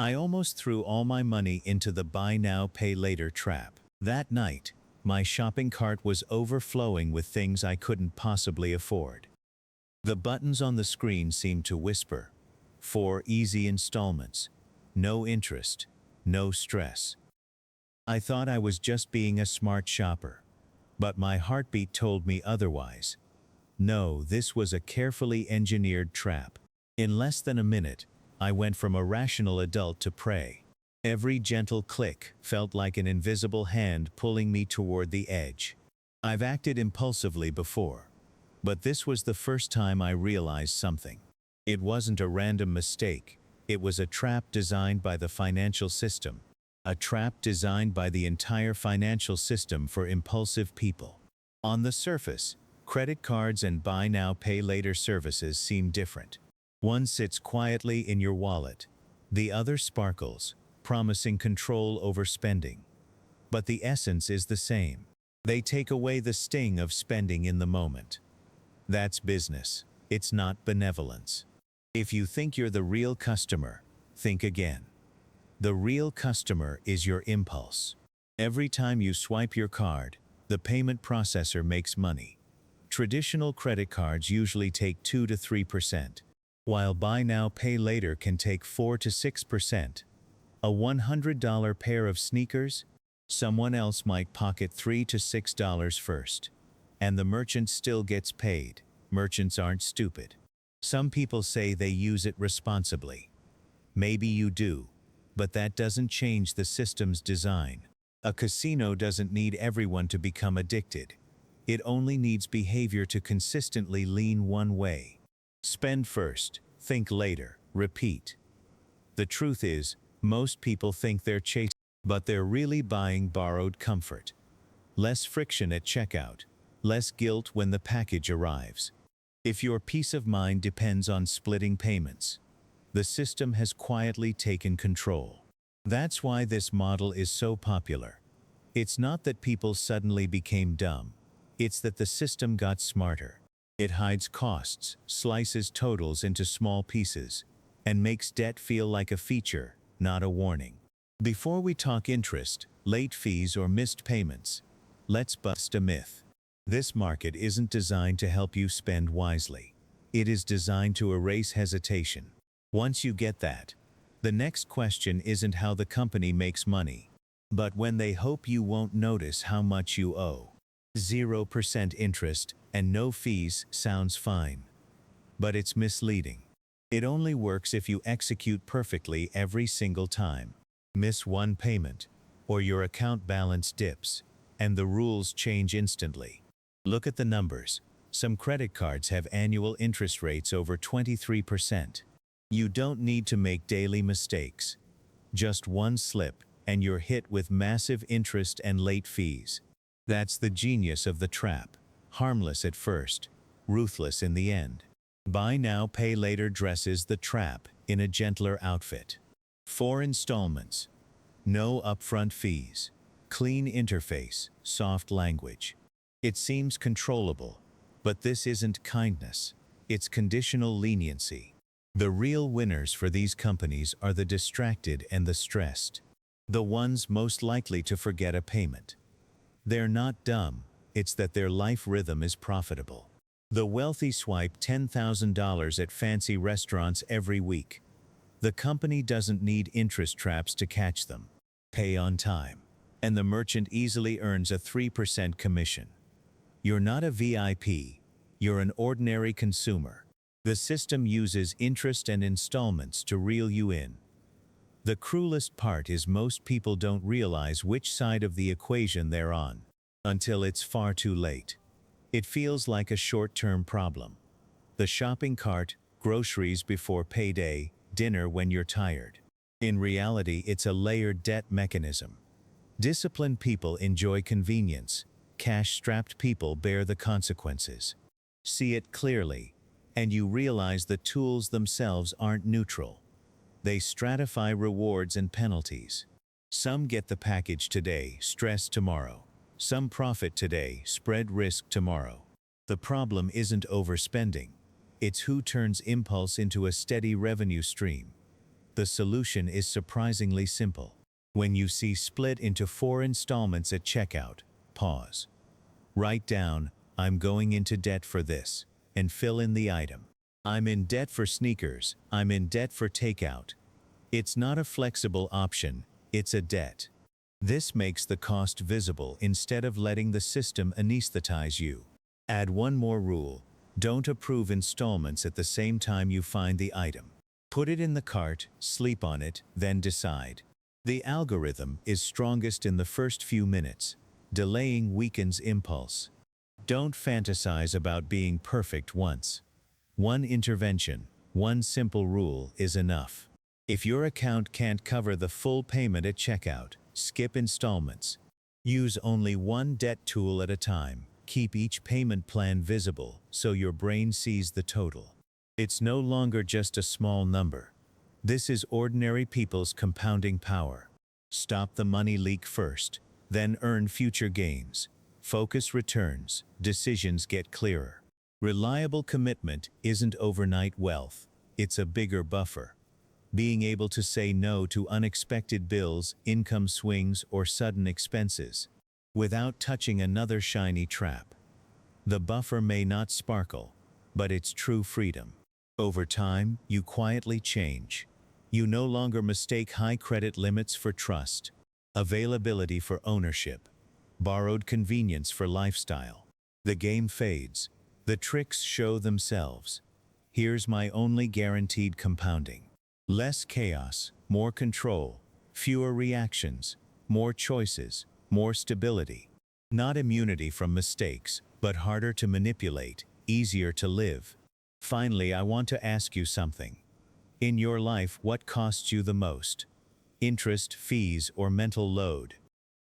I almost threw all my money into the buy now, pay later trap. That night, my shopping cart was overflowing with things I couldn't possibly afford. The buttons on the screen seemed to whisper, 4 easy installments, no interest, no stress. I thought I was just being a smart shopper, but my heartbeat told me otherwise. No, this was a carefully engineered trap. In less than a minute, I went from a rational adult to prey. Every gentle click felt like an invisible hand pulling me toward the edge. I've acted impulsively before, but this was the first time I realized something. It wasn't a random mistake. It was a trap designed by the financial system. A trap designed by the entire financial system for impulsive people. On the surface, credit cards and buy now, pay later services seem different. One sits quietly in your wallet. The other sparkles, promising control over spending. But the essence is the same. They take away the sting of spending in the moment. That's business. It's not benevolence. If you think you're the real customer, think again. The real customer is your impulse. Every time you swipe your card, the payment processor makes money. Traditional credit cards usually take 2 to 3%, while buy now, pay later can take 4 to 6%. A $100 pair of sneakers, someone else might pocket $3 to $6 first. And the merchant still gets paid. Merchants aren't stupid. Some people say they use it responsibly. Maybe you do, but that doesn't change the system's design. A casino doesn't need everyone to become addicted. It only needs behavior to consistently lean one way. Spend first, think later, repeat. The truth is, most people think they're chasing, but they're really buying borrowed comfort. Less friction at checkout, less guilt when the package arrives. If your peace of mind depends on splitting payments, the system has quietly taken control. That's why this model is so popular. It's not that people suddenly became dumb. It's that the system got smarter. It hides costs, slices totals into small pieces, and makes debt feel like a feature, not a warning. Before we talk interest, late fees, or missed payments, let's bust a myth. This market isn't designed to help you spend wisely. It is designed to erase hesitation. Once you get that, the next question isn't how the company makes money, but when they hope you won't notice how much you owe. 0% interest and no fees sounds fine, but it's misleading. It only works if you execute perfectly every single time. Miss one payment, or your account balance dips, and the rules change instantly. Look at the numbers. Some credit cards have annual interest rates over 23%. You don't need to make daily mistakes. Just one slip, and you're hit with massive interest and late fees. That's the genius of the trap. Harmless at first, ruthless in the end. Buy now, pay later dresses the trap in a gentler outfit. 4 installments. No upfront fees. Clean interface, soft language. It seems controllable, but this isn't kindness. It's conditional leniency. The real winners for these companies are the distracted and the stressed. The ones most likely to forget a payment. They're not dumb, it's that their life rhythm is profitable. The wealthy swipe $10,000 at fancy restaurants every week. The company doesn't need interest traps to catch them. Pay on time. And the merchant easily earns a 3% commission. You're not a VIP, you're an ordinary consumer. The system uses interest and installments to reel you in. The cruelest part is most people don't realize which side of the equation they're on until it's far too late. It feels like a short-term problem. The shopping cart, groceries before payday, dinner when you're tired. In reality, it's a layered debt mechanism. Disciplined people enjoy convenience. Cash-strapped people bear the consequences. See it clearly, and you realize the tools themselves aren't neutral. They stratify rewards and penalties. Some get the package today, stress tomorrow. Some profit today, spread risk tomorrow. The problem isn't overspending. It's who turns impulse into a steady revenue stream. The solution is surprisingly simple. When you see split into 4 installments at checkout, pause. Write down, I'm going into debt for this, and fill in the item. I'm in debt for sneakers, I'm in debt for takeout. It's not a flexible option, it's a debt. This makes the cost visible instead of letting the system anesthetize you. Add one more rule. Don't approve installments at the same time you find the item. Put it in the cart, sleep on it, then decide. The algorithm is strongest in the first few minutes. Delaying weakens impulse. Don't fantasize about being perfect once. One intervention, one simple rule is enough. If your account can't cover the full payment at checkout, skip installments. Use only one debt tool at a time. Keep each payment plan visible so your brain sees the total. It's no longer just a small number. This is ordinary people's compounding power. Stop the money leak first, then earn future gains. Focus returns, decisions get clearer. Reliable commitment isn't overnight wealth, it's a bigger buffer. Being able to say no to unexpected bills, income swings, or sudden expenses, without touching another shiny trap. The buffer may not sparkle, but it's true freedom. Over time, you quietly change. You no longer mistake high credit limits for trust, availability for ownership, borrowed convenience for lifestyle. The game fades. The tricks show themselves. Here's my only guaranteed compounding. Less chaos, more control, fewer reactions, more choices, more stability. Not immunity from mistakes, but harder to manipulate, easier to live. Finally, I want to ask you something. In your life, what costs you the most? Interest, fees, or mental load?